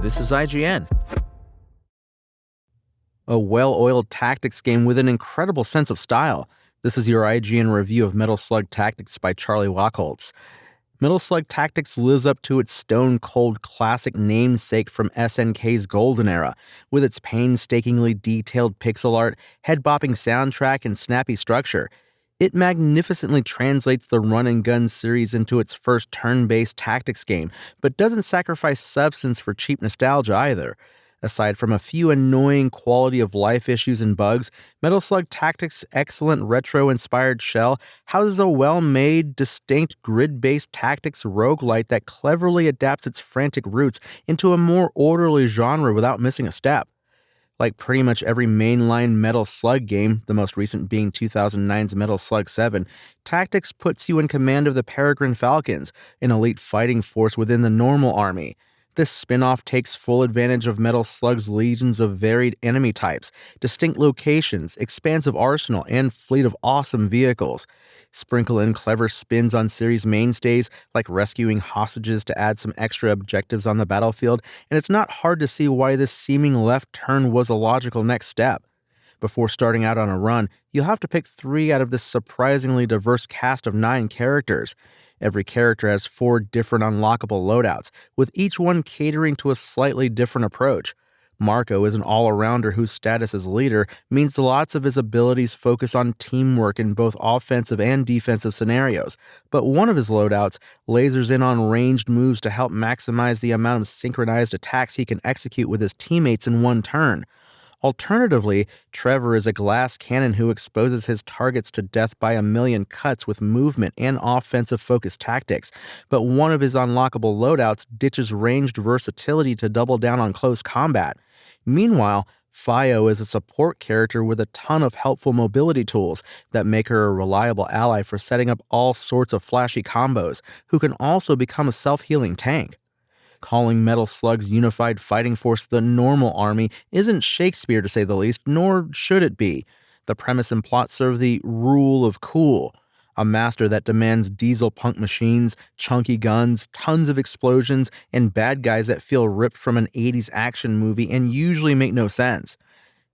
This is IGN. A well-oiled tactics game with an incredible sense of style. This is your IGN review of Metal Slug Tactics by Charlie Wachholtz. Metal Slug Tactics lives up to its stone-cold classic namesake from SNK's golden era, with its painstakingly detailed pixel art, head-bopping soundtrack, and snappy structure. It magnificently translates the run-and-gun series into its first turn-based tactics game, but doesn't sacrifice substance for cheap nostalgia either. Aside from a few annoying quality-of-life issues and bugs, Metal Slug Tactics' excellent retro-inspired shell houses a well-made, distinct grid-based tactics roguelite that cleverly adapts its frantic roots into a more orderly genre without missing a step. Like pretty much every mainline Metal Slug game, the most recent being 2009's Metal Slug 7, Tactics puts you in command of the Peregrine Falcons, an elite fighting force within the normal army. This spin-off takes full advantage of Metal Slug's legions of varied enemy types, distinct locations, expansive arsenal, and fleet of awesome vehicles. Sprinkle in clever spins on series mainstays, like rescuing hostages to add some extra objectives on the battlefield, and it's not hard to see why this seeming left turn was a logical next step. Before starting out on a run, you'll have to pick 3 out of this surprisingly diverse cast of 9 characters. Every character has 4 different unlockable loadouts, with each one catering to a slightly different approach. Marco is an all-arounder whose status as leader means lots of his abilities focus on teamwork in both offensive and defensive scenarios, but one of his loadouts lasers in on ranged moves to help maximize the amount of synchronized attacks he can execute with his teammates in one turn. Alternatively, Trevor is a glass cannon who exposes his targets to death by a million cuts with movement and offensive-focused tactics, but one of his unlockable loadouts ditches ranged versatility to double down on close combat. Meanwhile, Fio is a support character with a ton of helpful mobility tools that make her a reliable ally for setting up all sorts of flashy combos, who can also become a self-healing tank. Calling Metal Slug's unified fighting force the normal army isn't Shakespeare to say the least, nor should it be. The premise and plot serve the rule of cool, a master that demands diesel punk machines, chunky guns, tons of explosions, and bad guys that feel ripped from an 80s action movie and usually make no sense.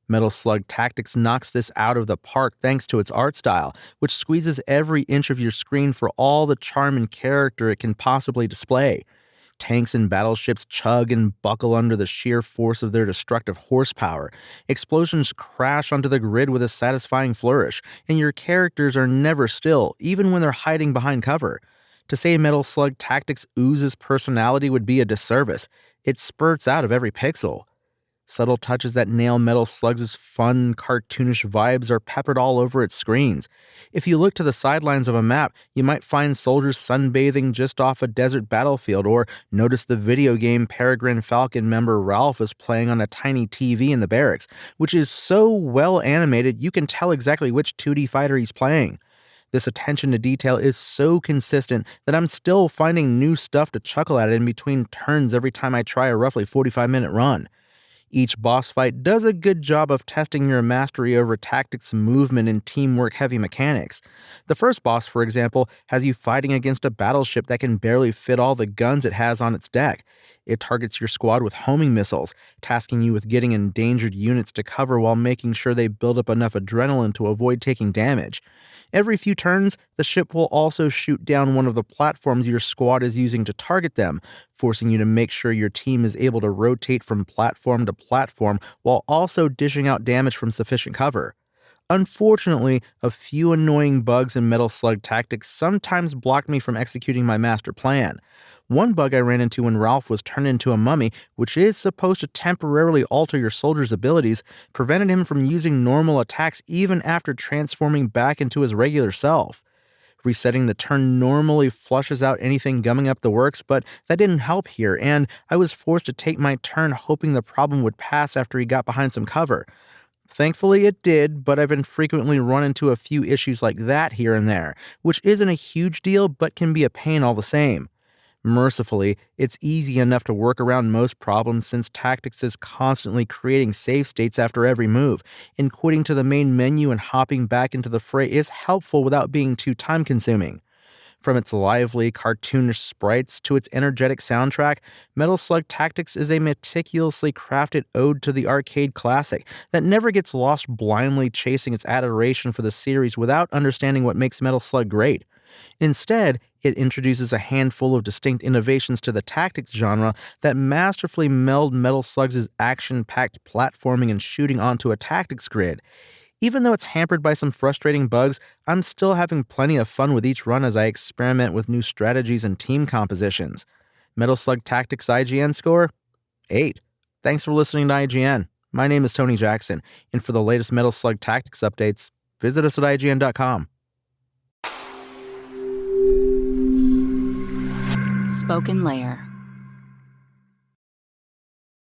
Metal Slug Tactics knocks this out of the park thanks to its art style, which squeezes every inch of your screen for all the charm and character it can possibly display. Tanks and battleships chug and buckle under the sheer force of their destructive horsepower. Explosions crash onto the grid with a satisfying flourish, and your characters are never still, even when they're hiding behind cover. To say Metal Slug Tactics oozes personality would be a disservice. It spurts out of every pixel. Subtle touches that nail Metal Slug's fun, cartoonish vibes are peppered all over its screens. If you look to the sidelines of a map, you might find soldiers sunbathing just off a desert battlefield, or notice the video game Peregrine Falcon member Ralph is playing on a tiny TV in the barracks, which is so well animated you can tell exactly which 2D fighter he's playing. This attention to detail is so consistent that I'm still finding new stuff to chuckle at in between turns every time I try a roughly 45-minute run. Each boss fight does a good job of testing your mastery over tactics, movement, and teamwork-heavy mechanics. The first boss, for example, has you fighting against a battleship that can barely fit all the guns it has on its deck. It targets your squad with homing missiles, tasking you with getting endangered units to cover while making sure they build up enough adrenaline to avoid taking damage. Every few turns, the ship will also shoot down one of the platforms your squad is using to target them, forcing you to make sure your team is able to rotate from platform to platform while also dishing out damage from sufficient cover. Unfortunately, a few annoying bugs in Metal Slug Tactics sometimes blocked me from executing my master plan. One bug I ran into when Ralph was turned into a mummy, which is supposed to temporarily alter your soldier's abilities, prevented him from using normal attacks even after transforming back into his regular self. Resetting the turn normally flushes out anything gumming up the works, but that didn't help here, and I was forced to take my turn hoping the problem would pass after he got behind some cover. Thankfully it did, but I've been frequently run into a few issues like that here and there, which isn't a huge deal but can be a pain all the same. Mercifully, it's easy enough to work around most problems since Tactics is constantly creating save states after every move, and quitting to the main menu and hopping back into the fray is helpful without being too time-consuming. From its lively, cartoonish sprites to its energetic soundtrack, Metal Slug Tactics is a meticulously crafted ode to the arcade classic that never gets lost blindly chasing its adoration for the series without understanding what makes Metal Slug great. Instead, it introduces a handful of distinct innovations to the tactics genre that masterfully meld Metal Slug's action-packed platforming and shooting onto a tactics grid. Even though it's hampered by some frustrating bugs, I'm still having plenty of fun with each run as I experiment with new strategies and team compositions. Metal Slug Tactics IGN score? 8. Thanks for listening to IGN. My name is Tony Jackson, and for the latest Metal Slug Tactics updates, visit us at IGN.com. Spoken Layer.